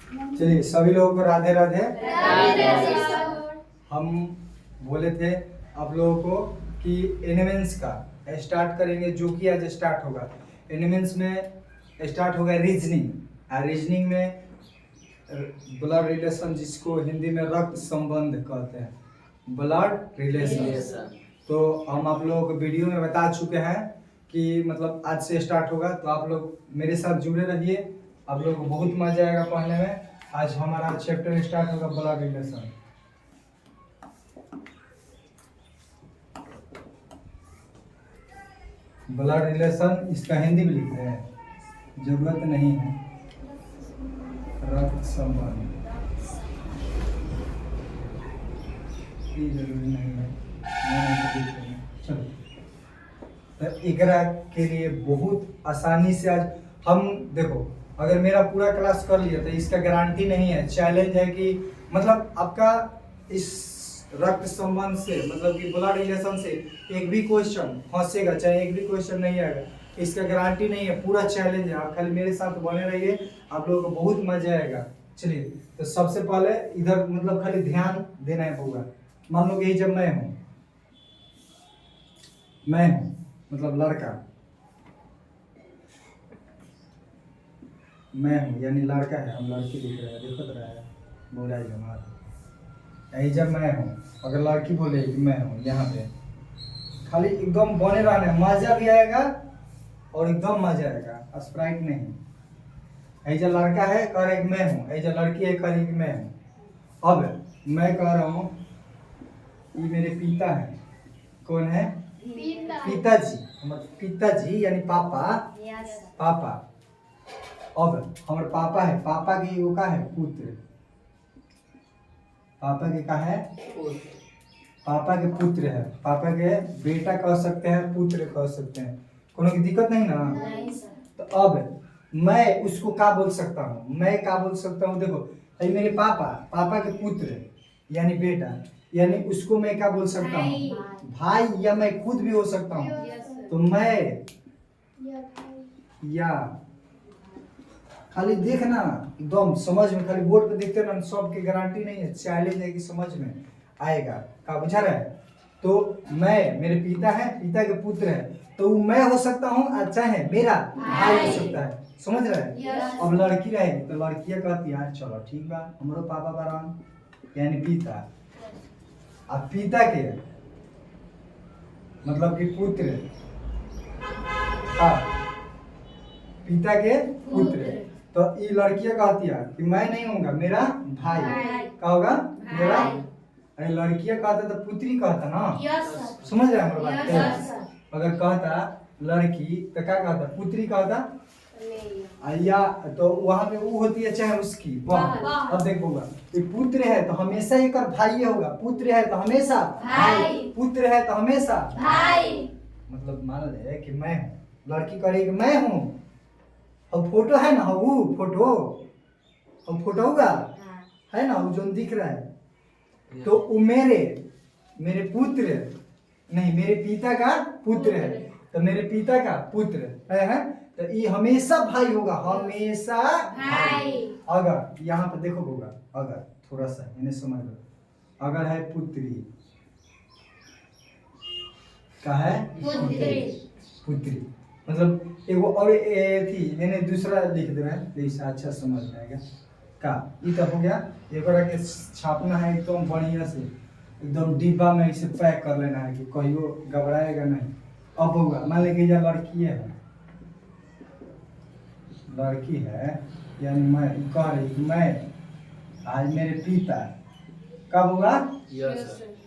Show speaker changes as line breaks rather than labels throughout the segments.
चलिए सभी लोगों को राधे राधे। हम बोले थे आप लोगों को कि एनिमेंस का स्टार्ट करेंगे, जो कि आज स्टार्ट होगा। एनिमेंस में स्टार्ट होगा रीजनिंग, और रीजनिंग में ब्लड रिलेशन, जिसको हिंदी में रक्त संबंध कहते हैं, ब्लड रिलेशन। तो हम आप लोगों को वीडियो में बता चुके हैं कि मतलब आज से स्टार्ट होगा, तो आप लोग मेरे साथ जुड़े रहिए। आप लोगों को बहुत मजा आएगा पढ़ने में। आज हमारा चैप्टर स्टार्ट होगा ब्लड रिलेशन। ब्लड रिलेशन इसका हिंदी में लिखते हैं, जरूरत नहीं है। रक्त संबंध की जरूरी नहीं है, चलो। तो एकरा के लिए बहुत आसानी से आज हम देखो, अगर मेरा पूरा क्लास कर लिया तो इसका गारंटी नहीं है, चैलेंज है कि मतलब आपका इस रक्त संबंध से मतलब कि ब्लड रिलेशन से एक भी क्वेश्चन फंसेगा, चाहे एक भी क्वेश्चन नहीं आएगा, इसका गारंटी नहीं है। पूरा चैलेंज है, आप खाली मेरे साथ बने रहिए, आप लोगों को बहुत मजा आएगा। चलिए, तो सबसे पहले इधर मतलब खाली ध्यान देना है होगा। मान लो कि जब मैं हूं मतलब लड़का, मैं हूं यानी लड़का है, हम लड़की दिख रहे हैं, दिखत रहा है, बोला ही हमारा यही। जब मैं हूँ, अगर लड़की बोले कि मैं हूँ, यहाँ पे खाली एकदम बने रहना है, मजा भी आएगा और एकदम मजा आएगा, स्प्राइट नहीं। ऐजा लड़का है कह रहे कि मैं हूँ, ऐजा लड़की है कह रही कि मैं हूँ। अब मैं कह रहा हूँ ये मेरे पिता है। कौन है? पिताजी। हमारे पिताजी यानी पापा। पापा। अब हमारे पापा है, पापा की वो का है पुत्र। पापा के का है? पापा के पुत्र है, पापा के बेटा कह सकते हैं, पुत्र कह सकते हैं, कोनो की दिक्कत नहीं ना। नहीं सर। तो अब मैं उसको क्या बोल सकता हूँ? मैं क्या बोल सकता हूँ? देखो, ये मेरे पापा, पापा के पुत्र यानी बेटा, यानी उसको मैं क्या बोल सकता हूँ? भाई, या मैं खुद भी हो सकता हूँ। तो मैं या खाली देखना एकदम समझ में, खाली बोर्ड पे देखते ना, सबकी गारंटी नहीं है, चैलेंज है कि समझ में आएगा। का बुझा रहा है? तो मैं, मेरे पिता है, पिता के पुत्र है, तो मैं हो सकता हूँ, अच्छा है मेरा भाई हो सकता है। समझ रहे हैं? अब लड़की रहेगी तो लड़कियां कहती है चलो ठीक बा, हमारो पापा बारान यानी पिता। अब पिता के मतलब कि पुत्र, पिता के पुत्र, तो ये लड़कियां कहती है कि मैं नहीं होऊंगा, मेरा भाई। क्या होगा? मेरा। अरे लड़कियां कहता तो पुत्री कहता ना। समझ रहे हैं हमारी बात? अगर कहता लड़की तो क्या कहता? पुत्री कहता। या तो वहां पे वो होती है चाहे उसकी वहाँ। अब देखोगा ये पुत्र है तो हमेशा एक भाई होगा, पुत्र है तो हमेशा भाई, पुत्र है तो हमेशा भाई। मतलब मान ले कि मैं हूँ, लड़की करेगी मैं हूँ, अब फोटो है ना, वो फोटो, अब फोटो होगा है ना, वो जो दिख रहा है, तो वो मेरे पुत्र नहीं, मेरे पिता का पुत्र है, तो मेरे पिता का पुत्र है तो ये हमेशा भाई होगा, हमेशा भाई। अगर यहाँ पर देखो होगा, अगर थोड़ा सा इन्हें समझ लो, अगर है पुत्री, का है पुत्री, मतलब एक और थी, मैंने दूसरा लिख दे रहा है तो इससे अच्छा समझ आएगा। का ये तो हो गया, एक बार के छापना है एकदम बढ़िया से, एकदम डिब्बा में इसे पैक कर लेना है कि कहियो घबराएगा नहीं। अब होगा, मान लीजिए या लड़की है, लड़की है यानी मैं कह रही कि मैं आज मेरे पिता, कब होगा?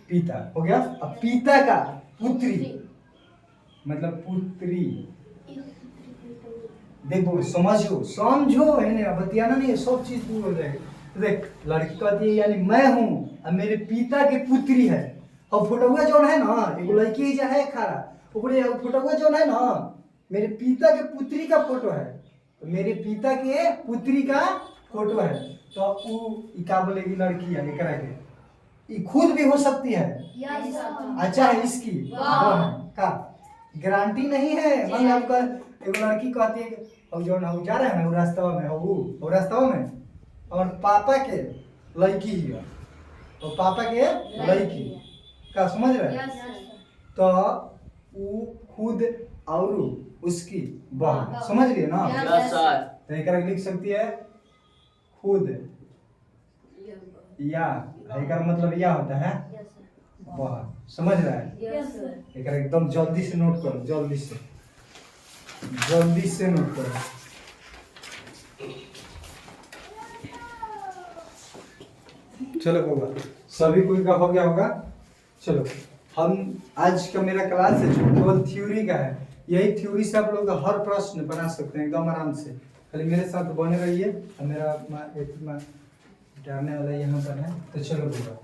पिता हो गया। अब पिता का पुत्री मतलब पुत्री, देखो समझो है ना, बतियाना नहीं है, सब चीज दूर हो जाएगी। तो देख, लड़की कहती है यानी मैं हूँ और मेरे पिता के पुत्री है, और फोटोआ जो है ना, एगो लड़की जो है खड़ा, फोटोआ जो है ना मेरे पिता के पुत्री का फोटो है, तो मेरे पिता के पुत्री का फोटो है, तो वो क्या बोलेगी लड़की है एकरा के, खुद भी हो सकती है, अच्छा है इसकी का गारंटी नहीं है। मान लो आपका एक लड़की कहती है कि जो ना जा रहा है ना, वो रास्ता में हो, वो रास्ता में और पापा के लड़की है तो पापा के लड़की का समझ रहे तो वो खुद और उसकी बहन समझ रही है ना। तो एक लिख सकती है खुद या एक मतलब या होता है बहन समझ रहा है। एक एकदम जल्दी से नोट करो जल्दी से नोट करो। चलो होगा सभी कोई का हो गया होगा। चलो हम आज का मेरा क्लास है जो केवल थ्योरी का है। यही थ्योरी से आप लोग हर प्रश्न बना सकते हैं एकदम आराम से। खाली मेरे साथ बने रहिए और मेरा डालने वाला यहाँ पर है। तो चलो होगा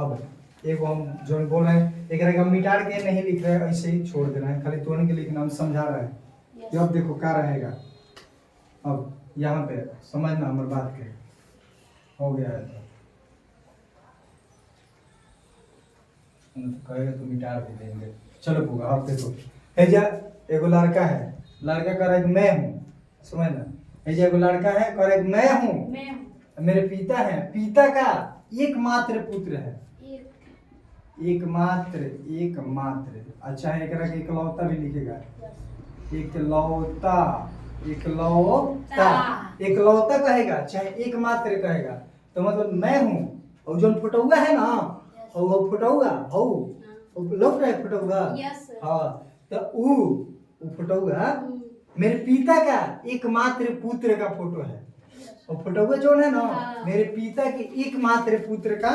अब एक हम जो बोल रहे हैं एक हम मिटार के नहीं लिख रहे हैं ऐसे ही छोड़ दे रहे हैं खाली तोड़ने के लिखना हम समझा रहे हैं। अब देखो क्या रहेगा अब यहाँ पे समझना हमारी बात के हो गया है तो कहेगा तो मिटार भी देंगे। चलो होगा अब देखो हेजा एगो लड़का है लड़का कर एक मैं हूँ समझना। हेजा एगो लड़का है कर एक मैं हूँ मेरे पिता है पिता का एकमात्र पुत्र है एकमात्र अच्छा है एकलौता भी लिखेगा एकलौता कहेगा चाहे एकमात्र कहेगा तो मतलब मैं हूँ और जो फुटौआ है ना और वो फुटौआ हो लोग रहे फुटौआ हाँ तो वो फुटौआ मेरे पिता का एकमात्र पुत्र का फोटो है और फोटो जो है ना मेरे पिता के एकमात्र पुत्र का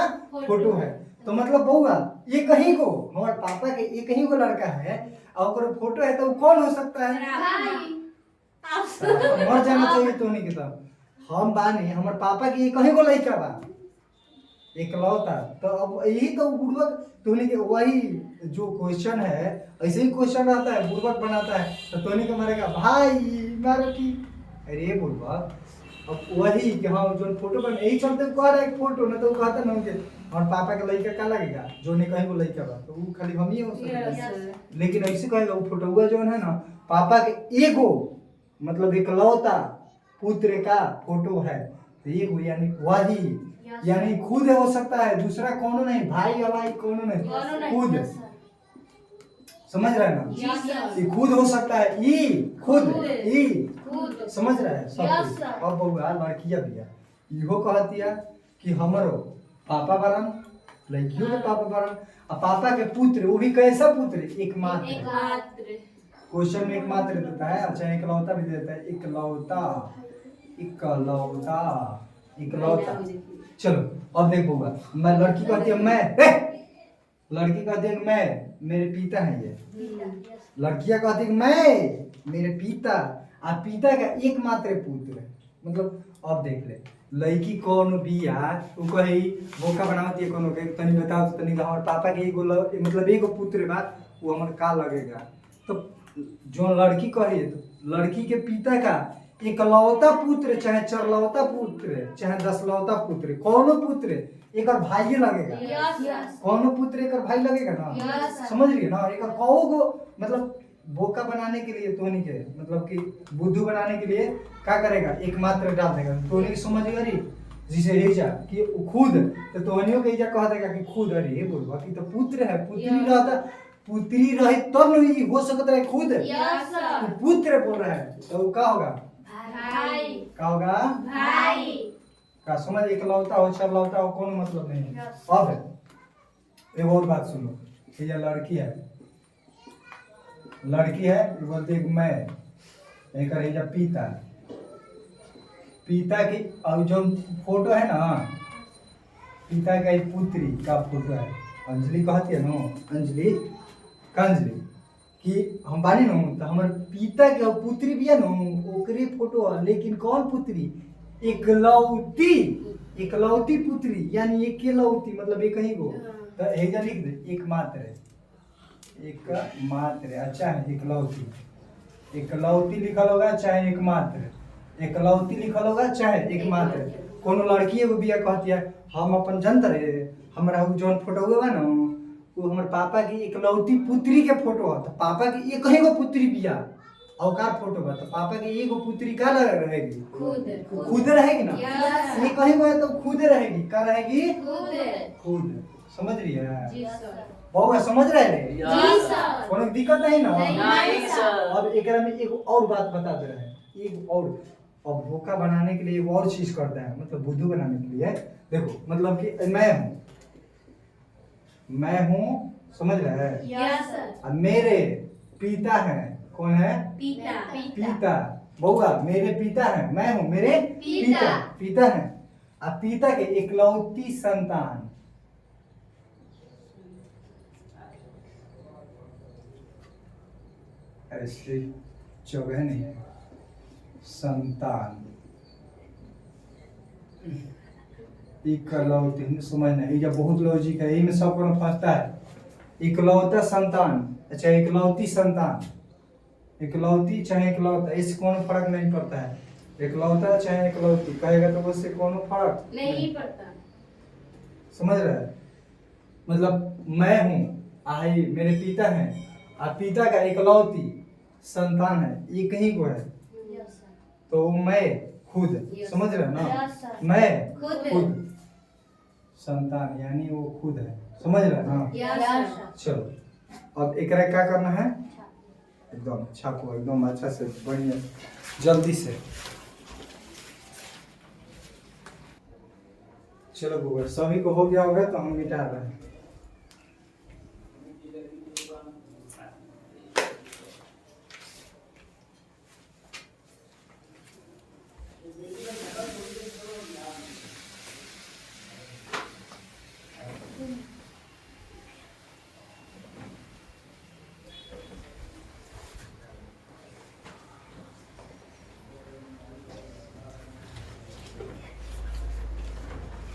फोटो है। तो मतलब बउआ ये कहीं को हमारे पापा के एक ही को लड़का है और फोटो है तो वो कौन हो सकता है मर जाना चाहिए तो नहीं किताब हम बानी हमारे पापा के एक ही को लड़का बा एकलौता। तो अब यही तो बुड़बक तोनी के वही जो क्वेश्चन है ऐसे ही क्वेश्चन आता है बुड़बक बनाता है तो तोनी के मारेगा भाई मारो की अरे बुड़बक अब वही कि हाँ जो फोटो बन यही चलते कह रहा है फोटो ना तो वो कहता ना उनके और पापा के लड़का क्या लगेगा जो नहीं कहीं को लड़का बा तो वो खाली हम ही हो सकते लेकिन ऐसे कहेगा वो फोटो हुआ जो है ना पापा के एगो मतलब एकलौता पुत्र का फोटो है तो एगो यानी वही यानी खुद हो सकता है दूसरा कौन नहीं भाई हवाई कौन नहीं खुद समझ रहे हैं ना ये खुद हो सकता है ई खुद समझ रहे हैं सब। अब बउआ लड़किया बिया इहो कहती है कि हमरो पापा बरन लड़कियों के पापा बरन और पापा के पुत्र वो भी कैसा पुत्र एकमात्र क्वेश्चन में एकमात्र देता है अच्छा एकलौता भी देता है एकलौता। चलो अब देखो मैं लड़की कहती है मैं लड़की कहती है मैं मेरे पिता है ये लड़कियां कहती है मैं मेरे पिता और पिता का एकमात्र पुत्र है मतलब अब देख ले लड़की कौन बिया वो कही बोका बनावती है कौन के तनी बताओ तनी हमारे पापा के एगो मतलब एगो पुत्र बा वो हमारे का लगेगा। तो जो लड़की कही तो लड़की के पिता का एकलौता पुत्र चाहे चरलौता पुत्र चाहे दसलौता पुत्र कौनो पुत्र एक भाई लगेगा कौनो पुत्र एक भाई लगेगा ना समझ रही है ना। एक कौ मतलब बोका बनाने के लिए तोनी के मतलब कि बुद्धू बनाने के लिए क्या करेगा एकमात्र डाल देगा तोनी की समझ गई जिसे हेजा कि खुद तो तोनियों के हेजा कह देगा कि खुद अरे बोलबा कि तो पुत्र है पुत्री रहे तब नहीं हो सकता है खुद तो पुत्र बोल रहा है तो क्या होगा भाई क्या होगा भाई का समझ एकलौता हो चरलौता हो कौन मतलब नहीं है। अब एक और बात सुनो ये लड़की है ये बोलते मैं एक है पिता की और जो फोटो है ना पिता का एक पुत्री का फोटो है अंजलि कहती है ना अंजलि कि हम बानी न तो हमारे पिता के पुत्री भी है न ओकरे फोटो है लेकिन कौन पुत्री एकलौती पुत्री यानी एकलौती मतलब एक ही गो तो हेजा लिख दे एकमात्र अच्छा है एकलौती लिखल होगा चाहे एकलौती लिखल होगा चाहे एकमात्र कोनो लड़की एगो बिया कहती है हम अपन जनता रे हमारा जो फोटो हुआ ना वो हमारे पापा की एकलौती पुत्री के फोटो है तो पापा की एक ही गो पुत्री बिया अवकार फोटो बा तो पापा के एगो पुत्री का रहेगी
खुद
खुद रहेगी ना
यस
ये कहीं गए तो खुद रहेगी का रहेगी
खुद
खुद समझ रही है
जी सर
बहुआ समझ रहे हैं
जी सर
कोनो दिक्कत नहीं ना
नहीं सर
अब एकरा में एक और बात बता दे रहे हैं एक और अब भूखा बनाने के लिए एक और चीज करते हैं मतलब बुद्धू बनाने के लिए देखो मतलब कि मैं हूँ समझ रहे हैं
यस सर
अब मेरे पिता हैं कौन है
पिता
पिता बउआ मेरे पिता हैं मैं हूँ मेरे
पिता।
पिता हैं अब पिता के इकलौती संतान ऐसे जगह नहीं है संतान इकलौती समझना ये जब बहुत लॉजिक है यही में सब को फंसता है इकलौता संतान अच्छा इकलौती संतान इकलौती चाहे इकलौता इससे कोनो फर्क नहीं पड़ता है इकलौता चाहे इकलौती कहेगा तो उससे कोनो फर्क
नहीं पड़ता
समझ रहे हैं मतलब मैं हूँ आई मेरे पिता हैं और पिता का इकलौती संतान है एक ही को है
यस सर
तो मैं खुद समझ रहे हैं ना
यस सर
मैं
खुद
संतान यानी वो खुद है समझ रहे हैं ना
यस सर
चलो अब एकरा क्या करना है एकदम छापो एकदम अच्छा से बढ़िया जल्दी से चलो गूगल सभी को हो गया होगा तो हम मिटा रहे हैं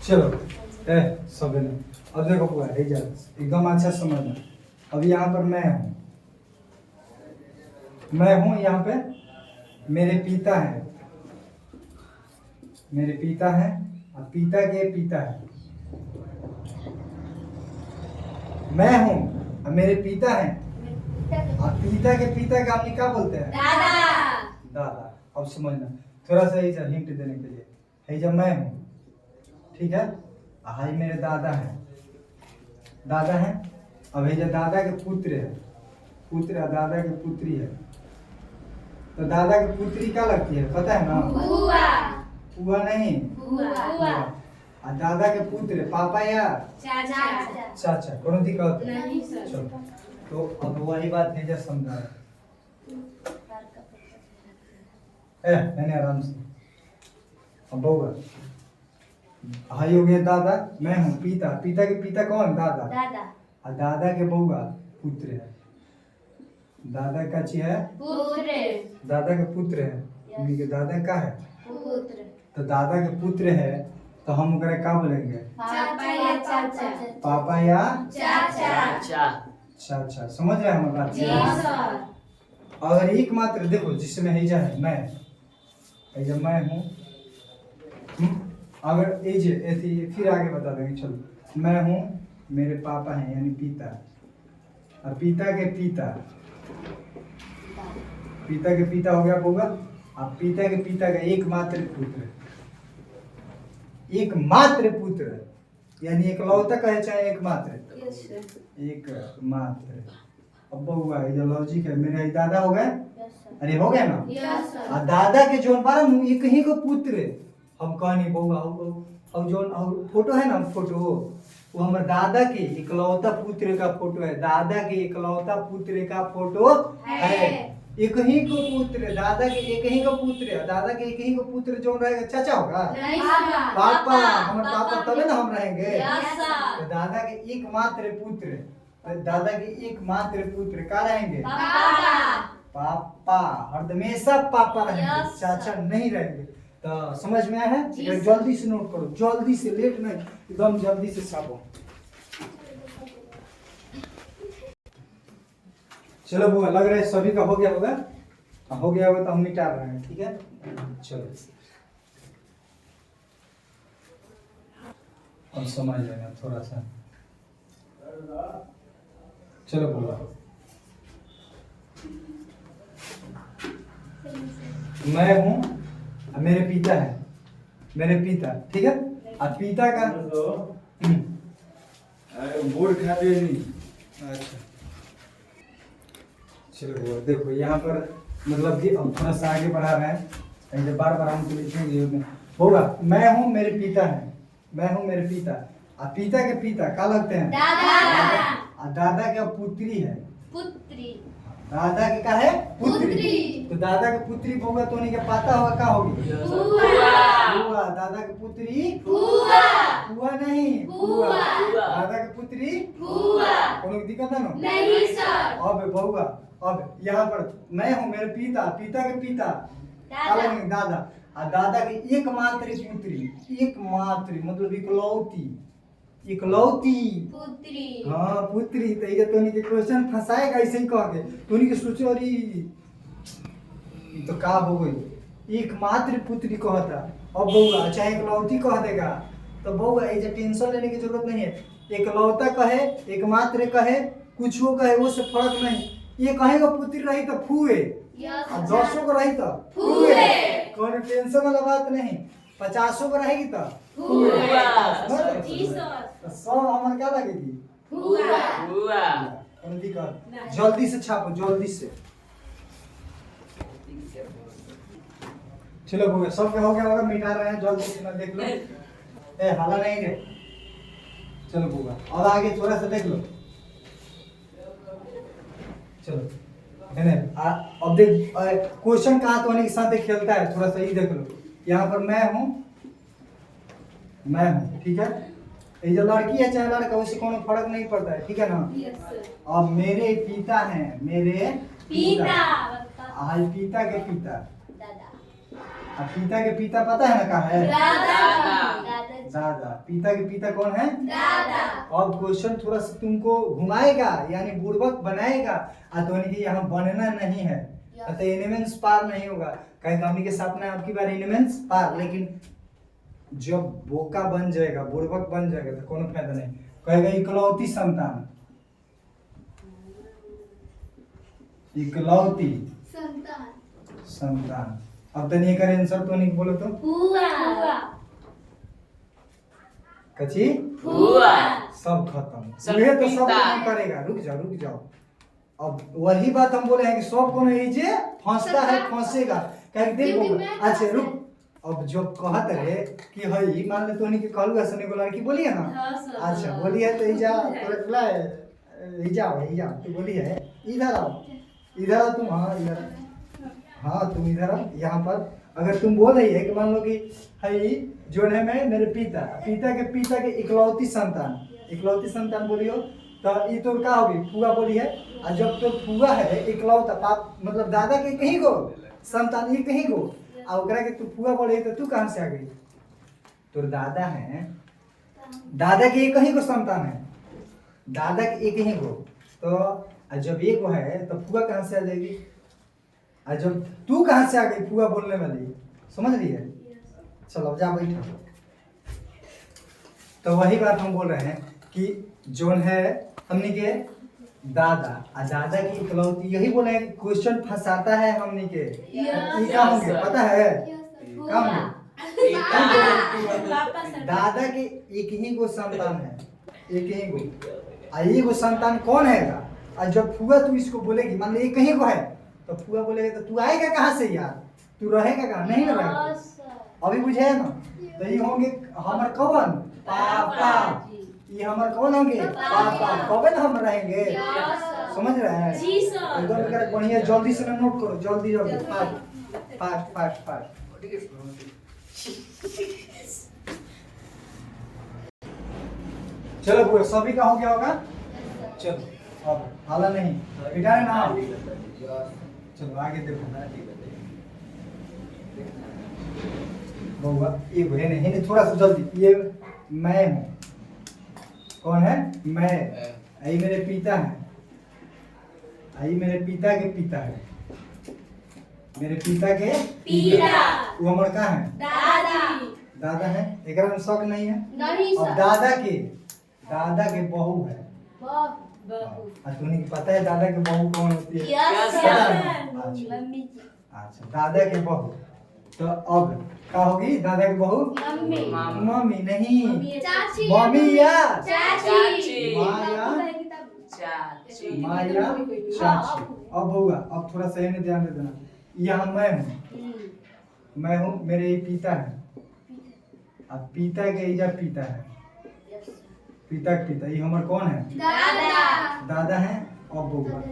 चलो ए सब ने अब देखो पूरा है एकदम अच्छा समझना अब यहाँ पर मैं हूँ यहाँ पे मेरे पिता हैं और पिता के पिता है मैं हूँ और मेरे पिता हैं और पिता के पिता का हमने क्या बोलते हैं दादा अब समझना थोड़ा सा हिंट देने के लिए है जब मैं हूँ ठीक है हाई मेरे दादा हैं अब ये जो दादा के पुत्र है पुत्र दादा के पुत्री है तो दादा की पुत्री क्या लगती है पता है ना बुआ नहीं और दादा के पुत्र पापा या चाचा कोनो दिक्कत
नहीं सर
चलो तो अब वही बात है जब समझा मैंने आराम से अब बउआ हाई हो गया दादा मैं हूँ पिता पिता के पिता कौन दादा और दादा के बउआ पुत्र है दादा का ची है दादा के पुत्र है उन्हीं के दादा का है तो दादा के पुत्र है तो हम ओकरा क्या बोलेंगे पापा या चाचा समझ रहे हैं हम बात अगर एकमात्र देखो जिसमें है जा है मैं हूँ अगर एजे ऐसी फिर आगे बता देंगे चलो मैं हूँ मेरे पापा हैं यानी पिता और पिता के पिता हो गया होगा और पिता के पिता का एकमात्र पुत्र यानी एकलौता कहे चाहे एकमात्र अब बहुआ है जो लॉजिक है मेरा ही दादा हो गए अरे हो गया ना और दादा के जो एक ही को पुत्र हम कहनी बउआ और जो फोटो है ना फोटो वो हमारे दादा के इकलौता पुत्र का फोटो है दादा के इकलौता पुत्र का फोटो है एक ही को पुत्र दादा के एक ही को पुत्र दादा के एक ही को पुत्र जो रहेगा चाचा होगा पापा हमारे पापा तबे ना हम रहेंगे तो दादा के एकमात्र पुत्र का रहेंगे पापा हमेशा पापा रहेंगे चाचा नहीं रहेंगे तो समझ में आया है जल्दी से नोट करो जल्दी से लेट नहीं एकदम जल्दी से छापो चलो वो लग रहा है सभी का हो गया होगा तो हम मिटा रहे हैं ठीक है चलो अब समझ लेना थोड़ा सा चलो बोलो मैं हूँ और मेरे पिता है, मेरे पिता, ठीक है। अब पिता का
बोर्ड खाते नहीं।
अच्छा चलो देखो यहाँ पर मतलब कि अब थोड़ा सा आगे बढ़ा रहे हैं, ऐसे बार बार हमको लिखने की जरूरत नहीं होगा। मैं हूँ मेरे पिता है, मैं हूँ मेरे पिता, और पिता के पिता क्या लगते हैं?
दादा।
और दादा का पुत्री है,
पुत्री।
दादा के क्या है?
पुत्री।
तो दादा के पुत्री होगा तो उन्हीं के पाता होगा, क्या होगी?
बुआ।
बुआ। दादा के पुत्री
बुआ।
बुआ नहीं,
बुआ।
दादा के पुत्री
बुआ।
कोनो दिक्कत है ना?
नहीं सर।
अब बहुआ, अब यहाँ पर मैं हूँ मेरे पिता, पिता के पिता
दादा।
दादा, और दादा की एकमात्र पुत्री, एकमात्र मतलब इकलौती, इकलौती
पुत्री।
हाँ पुत्री। तो ये तो के क्वेश्चन फंसाएगा ऐसे ही कह के, तो के सोचो अरे ये तो का हो गई, एकमात्र पुत्री कहता। अब बउआ चाहे इकलौती कह देगा तो बउआ ऐसे टेंशन लेने की जरूरत नहीं है। एकलौता कहे, एकमात्र कहे, कुछ हो कहे, वो से फर्क नहीं। ये कहेगा पुत्री रही तो फूए, अब 10 को रही तो फूए, कोई टेंशन वाला बात नहीं। 50 को रहेगी तो फूए।
जी सर।
तो 100 हमारे क्या लगेगी?
बुआ।
जल्दी कर, जल्दी से छापो, जल्दी से। चलो हो गया, सब क्या हो गया होगा, मिटा रहे हैं जल्दी से ना, देख लो। ए हाला नहीं रे, चलो होगा। और आगे थोड़ा सा देख लो, चलो है ना। अब देख क्वेश्चन कहाँ तो के साथ खेलता है, थोड़ा सा ये देख लो। यहाँ पर मैं हूँ, मैं हूँ, ठीक है। ये जो लड़की है चाहे लड़का, उससे कोनो फर्क नहीं पड़ता है, ठीक है ना। अब मेरे पिता हैं, मेरे
पिता।
आज पिता के पिता,
दादा।
अब पिता के पिता पता है ना कहाँ है?
दादा।
दादा। पिता के पिता कौन है?
दादा।
अब क्वेश्चन थोड़ा सा तुमको घुमाएगा, यानी बुड़बक बनाएगा, तो यानी यहाँ बनना नहीं है, तो एलिमेंट्स पार नहीं होगा। कहीं कंपनी के साथ में आपकी बार एलिमेंट्स पार, लेकिन जब बोका बन जाएगा, बुड़बक बन जाएगा तो कोनो फायदा नहीं। कहेगा इकलौती संतान, इकलौती संतान। अब तो नहीं करे आंसर, तो नहीं बोलो तो
बुआ।
कची
बुआ।
सब खत्म,
सब
ये तो सब
पिता।
नहीं करेगा। रुक जाओ, रुक जाओ। अब वही बात हम बोले हैं कि सब को नहीं जे फंसता है, फंसेगा। कह देखो अच्छा रुक, अब जो कहत रहे कि हई मान ले तोनी के कहलू ऐसे को लड़की बोली है ना, अच्छा बोली है तो इजा तोला इजा तू बोली है इधर आओ, इधर आओ तुम, हाँ इधर, हाँ तुम इधर आओ। यहाँ पर अगर तुम बोल रही है कि मान लो कि हई जो है मैं मेरे पिता, पिता के इकलौती संतान, इकलौती संतान बोलियो तो ये तो क्या होगी? फुआ बोली है। और जब तो फुआ है इकलौता, पाप मतलब दादा के कहीं को संतान, ये कहीं को, और ओकरा के तू फुआ बोले तो तू कहाँ से आ गई? तो दादा है, दादा के एक ही को संतान है, दादा के एक ही को। तो जब एक है तो फुआ कहाँ से आ जाएगी? और जब तू कहाँ से आ गई फुआ बोलने वाली, समझ रही है? चलो जा बैठो। तो वही बात हम बोल रहे हैं कि जो है हमने के दादा और दादा की इकलौती, यही बोले हैं कि क्वेश्चन फंसाता है हमने के। ये क्या होंगे पता है? क्या होंगे? दादा के एक ही को संतान है, एक ही को। और ये को संतान कौन है? और जब फुआ तू इसको बोलेगी, मान लो ये कहीं को है, तो फुआ बोलेगा तो तू आएगा कहाँ से यार? तू रहेगा कहाँ? नहीं ना रहेगा। अभी बुझे है ना? तो ये होंगे हमारे कौन? पापा। ये हमारे कौन होंगे? पापा। कब हम रहेंगे? समझ रहे हैं? एकदम बढ़िया, जल्दी से ना नोट करो, जल्दी जल्दी, फास्ट फास्ट फास्ट फास्ट। चलो पूरा सभी का हो गया होगा। चलो अब हाला नहीं बिठाए ना, चलो आगे देखो। बउआ ये है नहीं, थोड़ा सा जल्दी। ये मैं हूँ, कौन है? मैं। आई मेरे पिता है, आई मेरे पिता के पिता है, मेरे पिता के
पिता।
वो हमारे कहाँ है?
दादा।
दादा है, एक में शक नहीं है।
नहीं
अब
सर।
दादा के बहू है।
बहू।
तुम्हें पता है दादा के बहू कौन होती है?
यस
पता है ना? अच्छा।
मम्मी जी।
अच्छा दादा के बहू। तो अब क्या होगी दादा की बहू?
मम्मी
मम्मी नहीं,
चाची
मम्मी या
चाची
माँ या
चाची
माँ या चाची। अब होगा, अब थोड़ा सही में ध्यान दे देना। यहाँ मैं हूँ, मेरे ये पिता है, अब पिता के इधर पिता है, पिता के पिता, ये हमारे कौन है?
दादा
दादा है। अब होगा,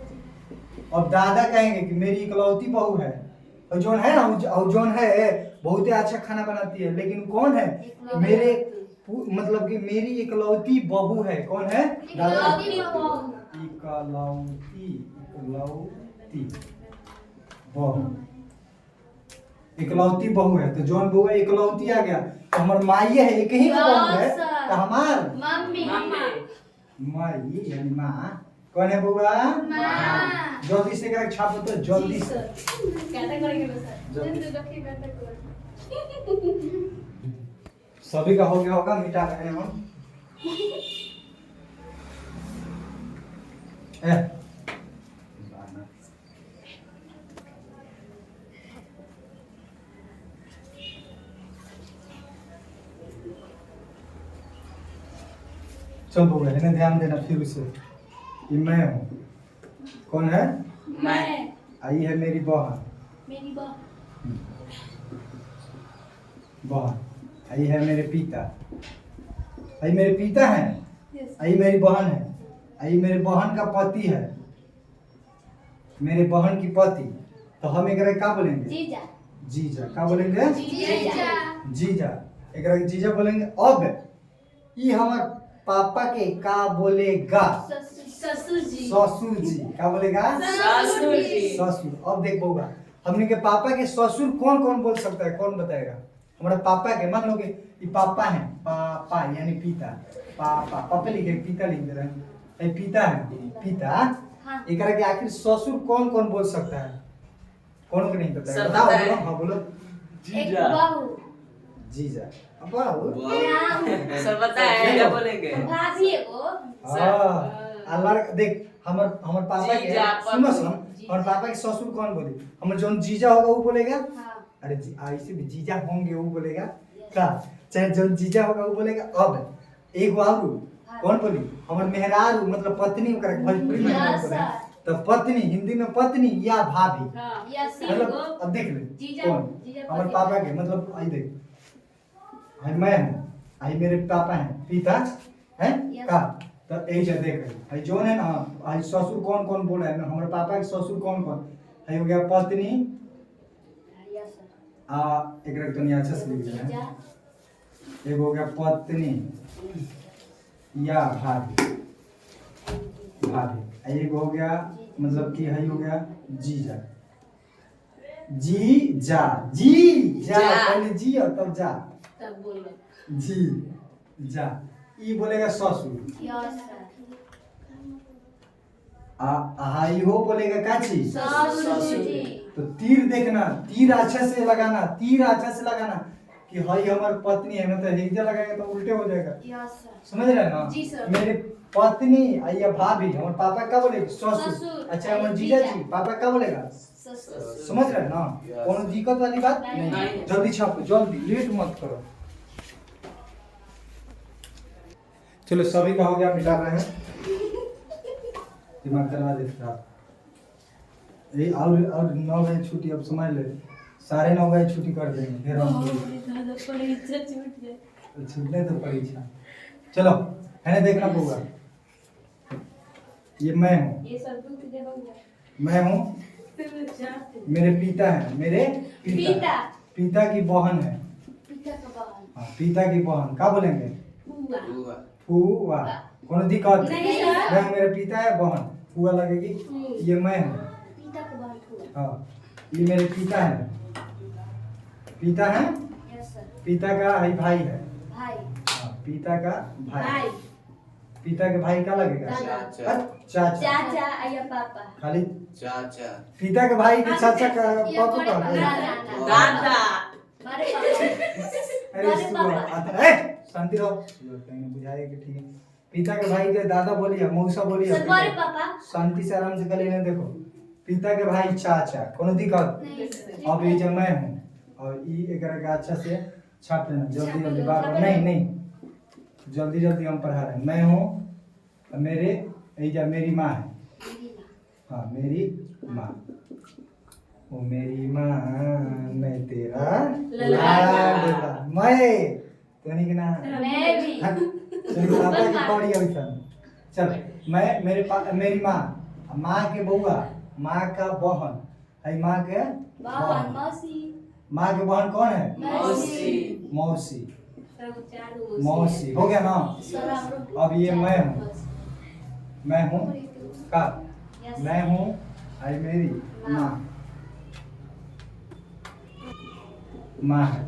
अब दादा कहेंगे कि मेरी इकलौती बहू है, और जोन है ना, और जोन है बहुत ही अच्छा खाना बनाती है, लेकिन कौन है? मेरे मतलब कि मेरी इकलौती बहू है। कौन है? दादा। इकलौती बहू, इकलौती बहू है। तो जोन बहू है इकलौती आ गया, तो हमार माई है, एक ही बहू है, तो हमार
मम्मी
माई यानी माँ कौन है बउआ?
माँ।
जल्दी से करके छापो तो जल्दी से।
कैसे करेंगे सर?
सभी का हो गया होगा, मिटा रहे हैं हम। चल बउआ इन्हें ध्यान देना फिर से। ये मैं हूँ, कौन है?
मैं
आई है मेरी बहन,
मेरी
बहन। आई है मेरे पिता, आई मेरे पिता है, आई मेरी बहन है, आई मेरे बहन का पति है, मेरे बहन की पति। तो हम एक क्या बोलेंगे?
जीजा
जीजा। क्या बोलेंगे?
जीजा
जीजा। एक जीजा बोलेंगे। अब ये हमार पापा के का बोलेगा?
ससुर जी
ससुर जी। क्या बोलेगा?
ससुर जी
ससुर। अब देख बउआ, हमने के पापा के ससुर कौन कौन बोल सकता है? कौन बताएगा? हमारे पापा के, मान लो कि ये पापा है, पापा यानी पिता, पापा पापा लिखे, पिता लिख दे रहे हैं, ये पिता है, पिता।
हाँ।
एक के आखिर ससुर कौन कौन बोल सकता है? कौन को नहीं पता है?
सब
बताओ,
पता है।
बोलो। हाँ बोलो।
एक बहू
जीजा। अब बहू।
सब
पता है, क्या बोलेंगे?
भाभी है वो
हाँ, अल्लाह देख हमर पापा के,
जीजा,
सुनो
पति।
सुन, हमर पापा के ससुर कौन बोले? हमर जोन जीजा होगा वो बोलेगा।
हाँ
अरे ऐसे भी जीजा होंगे वो बोलेगा का, चाहे जो जीजा होगा वो बोलेगा। अब एक और कौन बोली? हमार मेहरारू मतलब पत्नी, ओकरा भोजपुरी में
Yes,
बोले
sir.
तो पत्नी, हिंदी में पत्नी या भाभी।
यस
मतलब अब देख ले
जीजा,
कौन
जीजा
हमारे
पति।
पापा के, मतलब आई देख, आई मैं हूँ, आई मेरे पापा हैं, पिता है
Yes.
का। तो यही जो देख आई जोन है ना, आई ससुर कौन कौन बोल रहा है? हमारे पापा के ससुर कौन कौन? आई हो गया पत्नी,
यस
एक तो नहीं अच्छा से लिख रहे हैं, एक हो गया पत्नी या भाभी, भाभी। एक हो गया मतलब कि हई हो गया जीजा, जी जा, जी जा, पहले जी और तब जा,
तब बोलो
जी जा। ई बोलेगा ससुर,
यस
हाई हो बोलेगा काची
ससुर जी
तो तीर देखना, तीर अच्छा से लगाना, तीर अच्छा से लगाना कि हई हमार पत्नी है, मतलब हिज्जा लगाएगा तो उल्टे हो जाएगा।
यस
समझ रहे हैं ना?
जी सर।
मेरे पत्नी या भाभी, हमारे पापा क्या बोलेगा?
ससुर।
ससुर। अच्छा हमारे जीजा जी, पापा क्या बोलेगा?
ससुर
समझ रहे हैं ना? कोनो दिक्कत वाली बात
नहीं।
नहीं। जल्दी छापो, जल्दी, लेट मत करो। चलो सभी का हो गया, मिटा रहे हैं, दिमाग चला देते आप। ये और 9 बजे छुट्टी, अब समझ ले, 9:30 बजे छुट्टी कर देंगे, फिर हम छूटने तो परीक्षा। चलो है देखना पड़ेगा। ये मैं हूँ,
ये सब दूध दे होगा
मैं हूँ, मेरे पिता है, मेरे
पिता।
पिता की बहन है।
पिता का बहन
हाँ, पिता की बहन क्या बोलेंगे?
बुआ
फूआ। कोनो दिक्कत
नहीं सर।
मैं, मेरे पिता है, बहन फूआ लगेगी। ये मैं हूँ,
पिता का बहन बुआ
हाँ, ये मेरे पिता है, पिता है,
यस सर
पिता का भाई है,
भाई
हाँ, पिता का भाई,
भाई
पिता के भाई क्या लगेगा?
चाचा।
चाचा।
चाचा या पापा
खाली
चाचा।
पिता के भाई के चाचा का
या
पापा
बड़े
का
पापा।
है।
दादा।
बड़े पापा
अरे
बड़े
सुनो,
पापा।
आता है, शांति रहो, कहीं बुझाएगा कि ठीक है। पिता के भाई के दादा बोलिए, मौसा बोलिए,
सर बड़े पापा
शांति से आराम से कर लेने देखो। पिता के भाई चाचा, कोनो दिक्कत?
नहीं सर।
अब ये जब मैं हूँ और ई एकरा के अच्छा से छाप लेना जल्दी जल्दी, बार नहीं नहीं जल्दी जल्दी हम पढ़ा रहे हैं। मैं हूँ और मेरे ये जब मेरी माँ है, हाँ मेरी माँ, वो मेरी माँ मैं तेरा लाडला, मैं तो नहीं ना
मैं भी।
चल पापा की कौड़ी अभी चल मेरी माँ, माँ के बउआ, माँ का बहन है, माँ के
बहन मौसी।
माँ के बहन कौन है?
मौसी।
मौसी।
सब चारों
मौसी हो गया ना।
सर हम
अब ये मैं हूँ का,
यस।
मैं हूँ आई मेरी माँ, माँ है,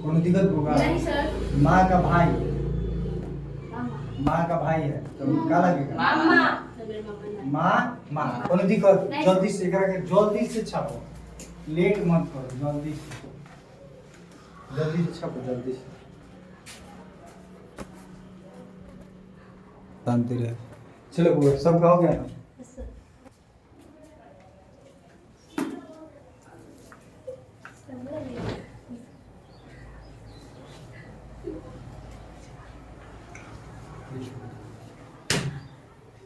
कोनो दिक्कत होगा?
नहीं सर।
माँ का भाई,
मामा।
माँ का भाई है तो क्या लगेगा?
मामा।
माँ माँ, कोनो दिक्कत?
नहीं।
जल्दी से एकरा के जल्दी से छापो, लेट मत करो, जल्दी से छापो, जल्दी से। शांति रहे। चलो बुआ सब हो गया ना?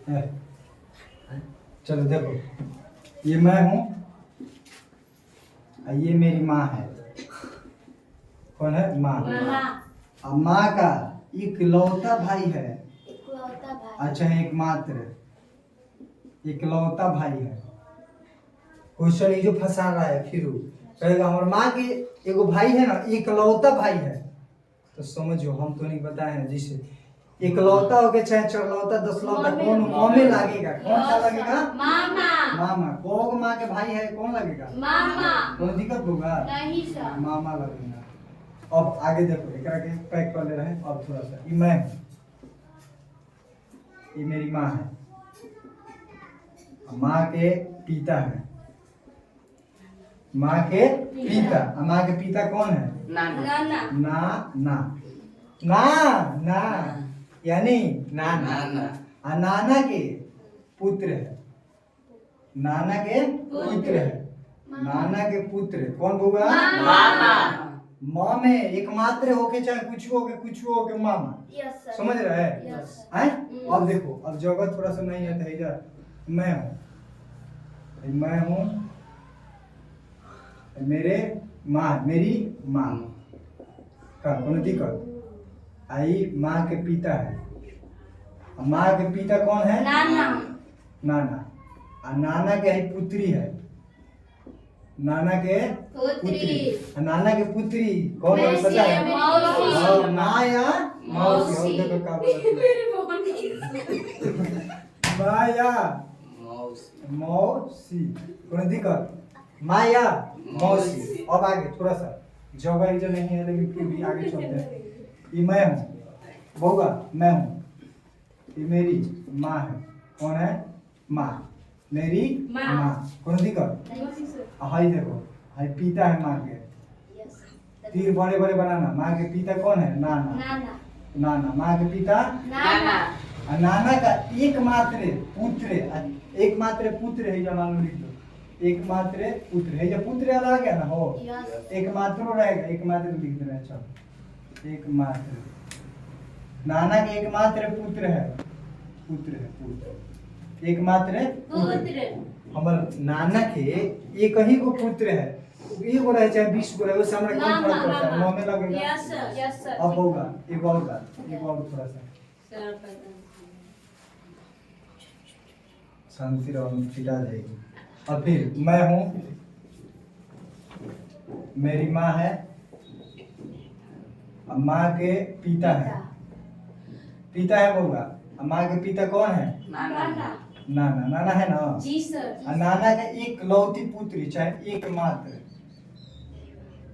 है। चलो देखो, ये मैं हूँ और ये मेरी माँ है। कौन है? माँ।
मामा।
अब माँ का इकलौता भाई है,
इकलौता भाई।
अच्छा एकमात्र, इकलौता भाई है। क्वेश्चन ये जो फंसा रहा है फिर कहेगा हमारे माँ के एगो भाई है ना, इकलौता भाई है, तो समझो हम तो नहीं बताए हैं जिसे इकलौता हो के चाहे चरलौता दसलौता कौन मुँह में लगेगा? कौन सा लगेगा?
मामा।
मामा। कौन माँ के भाई है कौन लगेगा?
मामा।
कौन दिक्कत होगा?
नहीं सर।
मामा लगेगा। अब आगे देखो, एकरा के पैक कर ले रहे हैं। अब थोड़ा सा ये मैं हूँ, ये मेरी माँ है, माँ के पिता है, माँ के पिता, माँ के पिता कौन है?
नाना।
ना ना ना ना यानी नाना।
नाना।
नाना के पुत्र है, नाना के पुत्र है, नाना के पुत्र कौन होगा?
मामा।
माँ में एकमात्र होके चाहे कुछ हो के मामा,
यस सर।
समझ रहे हैं?
यस।
हैं? अब देखो, अब जगह थोड़ा सा नहीं है तो इधर मैं हूँ, मेरे माँ, मेरी माँ का कोनो दिक्कत? आई माँ के पिता है, माँ के पिता कौन है?
नाना।
नाना। और नाना के ही पुत्री है, नाना के पुत्री, और नाना के पुत्री कौन है पता है?
मौसी।
और माँ या मौसी।
मौसी।
और देखो क्या बोला, माँ या
मौसी।
मौसी, कोनो दिक्कत? माँ या मौसी। अब आगे थोड़ा सा जगह जो नहीं है लेकिन फिर भी आगे चलते हैं। ये मैं हूँ बउआ, मैं हूँ, ये मेरी माँ है, कौन है? माँ, मेरी माँ, कौन दिक्कत? हाई देखो, हाई पिता है माँ के, तीर बड़े बड़े बनाना, माँ के पिता कौन है? नाना। नाना, माँ के पिता
नाना।
और नाना का एकमात्र पुत्र है, जमान लिख लो, एकमात्र पुत्र है, जब पुत्र याद आ गया ना हो, एकमात्र रहेगा, एकमात्र लिख देना है। चलो एकमात्र, नाना के एकमात्र पुत्र है, एकमात्र पुत्र। हमर नाना के एक ही को पुत्र है, एगो रहे चाहे 20 गो रहे, उससे हमरा कौन फर्क पड़ता है? में लगेगा।
Yes sir.
अब होगा एक और बात, थोड़ा सा शांति रहो, फिटा जाएगी। और फिर मैं हूँ, मेरी माँ है, माँ के पिता है, बउआ, माँ के पिता कौन है?
नाना।
नाना है ना?
जी सर।
और नाना का एकलौती पुत्री चाहे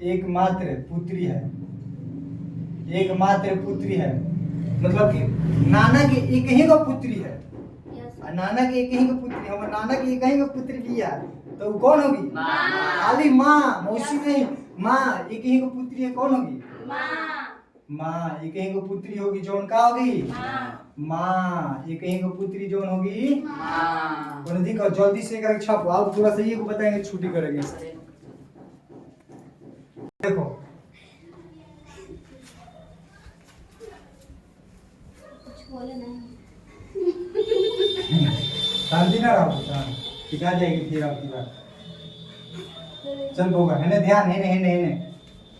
एकमात्र पुत्री है, मतलब कि नाना के एक ही का पुत्री है, और नाना के एक ही का पुत्री, हम नाना के एक ही का पुत्री लिया तो वो कौन होगी? खाली माँ, मौसी नहीं, माँ एक ही का पुत्री है, कौन होगी? माँ ये कहीं को पुत्री होगी जोन का होगी
माँ
माँ ये कहीं को पुत्री जोन होगी
माँ
बोले देखो जल्दी से करके छापो आप पूरा सही को बताएंगे छुट्टी करेंगे देखो
कुछ बोले नहीं
शांति ना रहो शांत सिखा जाएगी फिर आपकी बात चल होगा है ना ध्यान है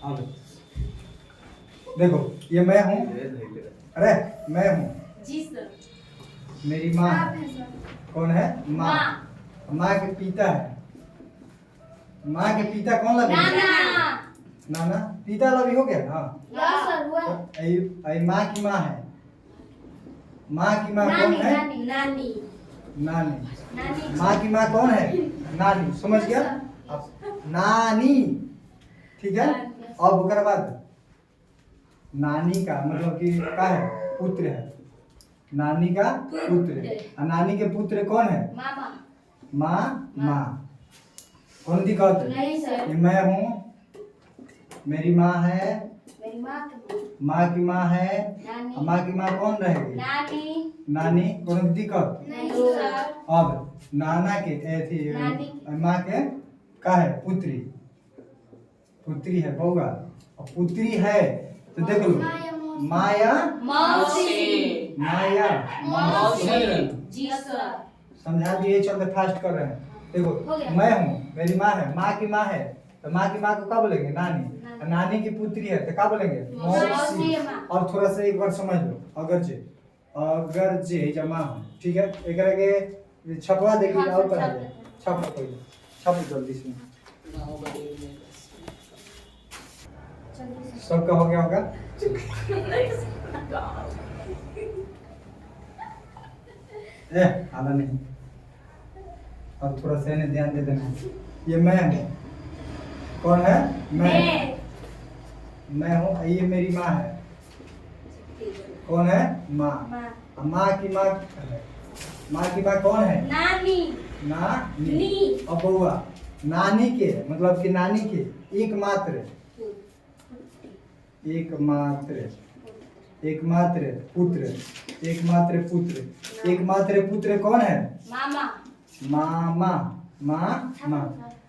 अब देखो ये मैं हूँ अरे मैं हूँ
जी सर
मेरी माँ है कौन है माँ
माँ
माँ के पिता है माँ के पिता कौन लगे
नाना
नाना पिता लगी हो गया हाँ
यस सर हुआ
आई माँ की माँ है माँ की माँ कौन
नानी
है
नानी नानी
नानी
नानी
माँ की माँ कौन है नानी समझ गया अब नानी ठीक है अब ओकर बाद नानी का मतलब कि का है पुत्र है नानी का पुत्र और नानी के पुत्र कौन है
मामा
माँ माँ कौन दिक्कत
नहीं सर
ये मैं हूँ मेरी माँ है
मेरी माँ की
माँ की माँ है
नानी
और माँ की माँ कौन रहेगी
नानी
नानी कौन दिक्कत
नहीं सर
अब नाना के ऐसी
नानी।
माँ के का है पुत्री पुत्री है बउआ और पुत्री है तो देख लो माया
मौसी
माया
मौसी।
समझ रहे हो?
जी सर
समझा दिए चलते फास्ट कर रहे हैं
हो
देखो
गया।
मैं हूँ मेरी माँ है माँ की माँ है तो माँ की माँ को क्या बोलेंगे नानी और नानी की पुत्री है तो क्या बोलेंगे मौसी
मौसी माँ।
और थोड़ा सा एक बार समझ लो अगर जे जमा हो ठीक है एक के छपवा देगी
हाँ,
और
सर,
करा
छप
दे
देते।
छप पहले छप जल्दी से
जल्दी से
सबका हो गया होगा आला नहीं अब थोड़ा सा इन्हें ध्यान दे देना ये मैं हूँ कौन है मैं हूँ ये मेरी माँ है कौन है माँ
माँ
माँ की माँ है माँ की माँ कौन है
नानी
नानी
नी।
अब बउआ नानी के मतलब कि नानी के एकमात्र एकमात्र पुत्र कौन है
मामा
मामा माँ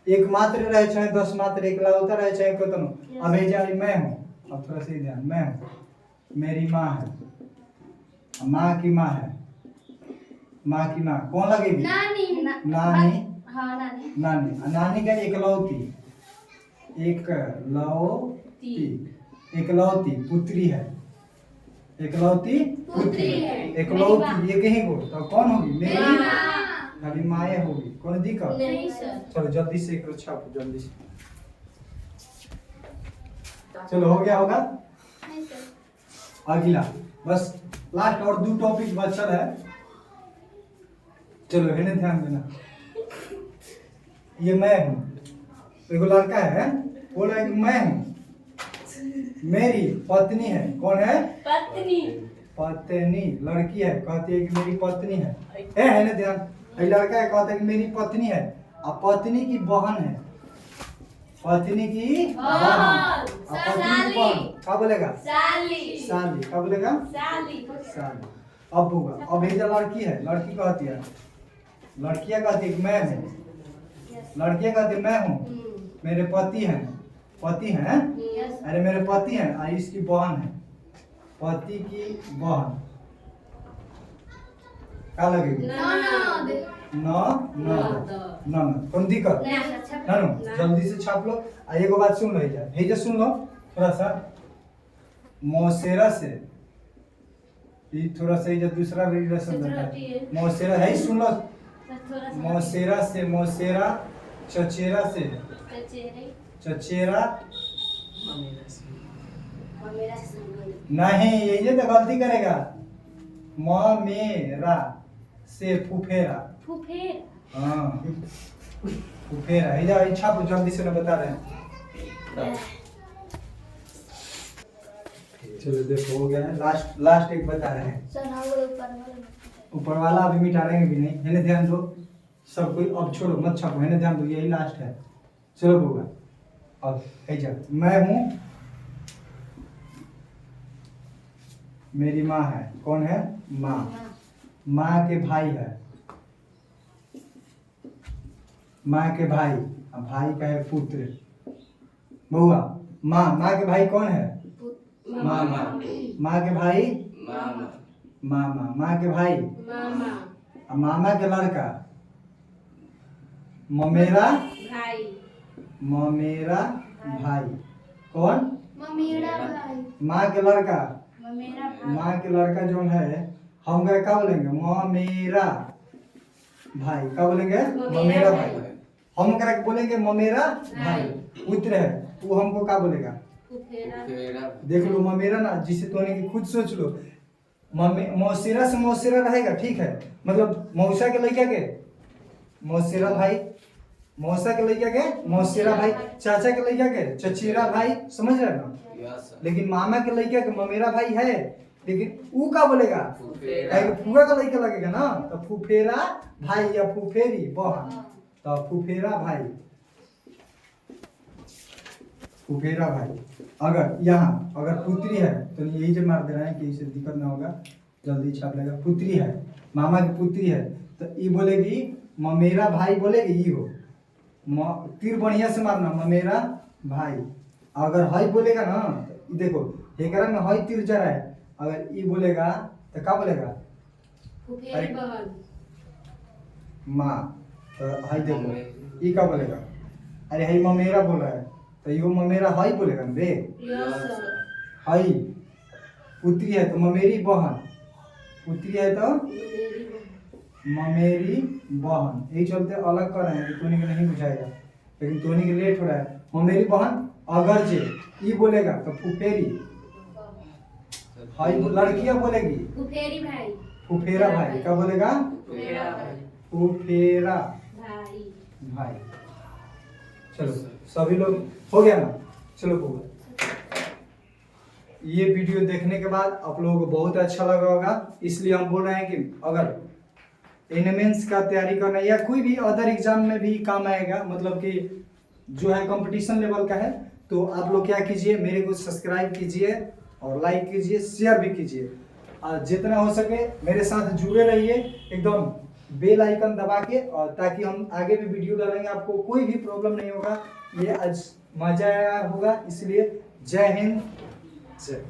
एकमात्र रहे चाहे 10 मात्र एकलौता रहे चाहे कतनो अब ये जारी मैं हूँ अब थोड़ा सा ध्यान मैं हूँ मेरी माँ है माँ की माँ है माँ की माँ कौन लगेगी
नानी
नानी
हाँ नानी
नानी नानी का एकलौती पुत्री है एकलौती
पुत्री है।
एकलौती ये कहीं को तो कौन होगी मेरी
माँ।
खाली माए होगी कौन दिक्कत
नहीं सर
चलो जल्दी से करो छाप जल्दी से चलो हो गया होगा
नहीं सर
अगला बस लास्ट और 2 टॉपिक बचल है चलो है ध्यान देना ये मैं हूँ एगो लड़का है बोल रहा है कि मैं हूँ मेरी पत्नी है कौन है
पत्नी
पत्नी लड़की है कहती है कि मेरी पत्नी है ना ध्यान ये लड़का है कहता है कि मेरी पत्नी है और पत्नी की बहन है पत्नी की बहन और पत्नी की बहन क्या बोलेगा
साली
साली क्या बोलेगा
साली
साली अब होगा अब ये जो लड़की है लड़की कहती है लड़कियां कहती है कि मैं हूँ लड़कियां कहती है मैं हूँ मेरे पति हैं
यस
अरे मेरे पति हैं और इसकी बहन है पति की बहन क्या लगेगी न कौन दिक्कत नानू जल्दी से छाप लो आ एगो बात सुन लो हेजा सुन लो थोड़ा सा मौसेरा से ये थोड़ा सा ये दूसरा रिलेशन है मौसेरा है सुन लो मौसेरा से मौसेरा चचेरा से चचेरा नहीं ये तो गलती करेगा मेरा से फुफेरा हाँ फुफेरा है जा इच्छा को जल्दी से ना बता रहे हैं चलो देखो हो गया है लास्ट एक बता रहे हैं ऊपर वाला अभी मिटाएंगे भी नहीं है ना ध्यान दो सब कोई अब छोड़ो मत छापो है ना ध्यान दो यही लास्ट है चलो होगा अब है जा मैं हूँ मेरी माँ है। कौन है? माँ। माँ के भाई है। माँ के भाई, अब भाई का है पुत्र। बहुआ, माँ के भाई कौन है?
मामा
माँ के भाई
मामा
मामा। माँ के भाई अब मामा के लड़का ममेरा
भाई
ममेरा भाई। कौन?
ममेरा भाई
माँ के लड़का।
ममेरा भाई
माँ के लड़का जो है हम क्या बोलेंगे? ममेरा भाई। क्या बोलेंगे? ममेरा भाई। हम क्या बोलेंगे? ममेरा भाई। पुत्र है वो हमको क्या बोलेगा?
फुफेरा
देख लो ममेरा ना, जिसे तो नहीं खुद सोच लो। मौसेरा से मौसेरा रहेगा, ठीक है। मतलब मौसा के लड़का के मौसेरा भाई, मौसा के लड़का के मौसेरा भाई, चाचा के लड़का के चचेरा भाई। समझ रहे ना?
यस
लेकिन मामा के लड़का के ममेरा भाई है, लेकिन वो क्या बोलेगा?
फुफेरा
फुआ का लड़का लगेगा ना, तो फुफेरा भाई या फुफेरी बहन। तो फुफेरा भाई, फुफेरा भाई। अगर यहाँ अगर पुत्री है तो यही जो मार दे रहे हैं कि इसे दिक्कत ना होगा, जल्दी छाप लेगा। पुत्री है, मामा की पुत्री है, तो ये बोलेगी ममेरा भाई बोलेगी। ये हो तीर बढ़िया से मारना, ममेरा भाई। अगर हई बोलेगा ना, तो ये देखो एकरा में हई तीर जा रहा है। अगर ये बोलेगा तो क्या बोलेगा?
फुफेरी बहन
माँ। तो हई देखो ये क्या बोलेगा? अरे हई ममेरा बोल रहा है, तो यो ममेरा हई बोलेगा ना बे।
यस
हई पुत्री है तो ममेरी बहन, पुत्री है तो
मेरी बहन
ममेरी बहन। यही चलते अलग कर रहे हैं कि तोनी के नहीं बुझाएगा, लेकिन तोनी के लेट हो रहा है। ममेरी बहन। अगर जे ये बोलेगा तो फुफेरी। हई लड़कियां बोलेगी
फुफेरी भाई
फुफेरा भाई। क्या बोलेगा?
फुफेरा भाई
फुफेरा
भाई
भाई। चलो सभी लोग हो गया ना? चलो हो गया। ये वीडियो देखने के बाद आप लोगों को बहुत अच्छा लगा होगा, इसलिए हम बोल रहे हैं कि अगर एनमेंस का तैयारी करना या कोई भी अदर एग्जाम में भी काम आएगा, मतलब कि जो है कंपटीशन लेवल का है, तो आप लोग क्या कीजिए, मेरे को सब्सक्राइब कीजिए और लाइक कीजिए, शेयर भी कीजिए। जितना हो सके मेरे साथ जुड़े रहिए एकदम, बेल आइकन दबा के, और ताकि हम आगे भी वीडियो डालेंगे आपको कोई भी प्रॉब्लम नहीं होगा। ये आज मजा आया होगा, इसलिए जय हिंद जय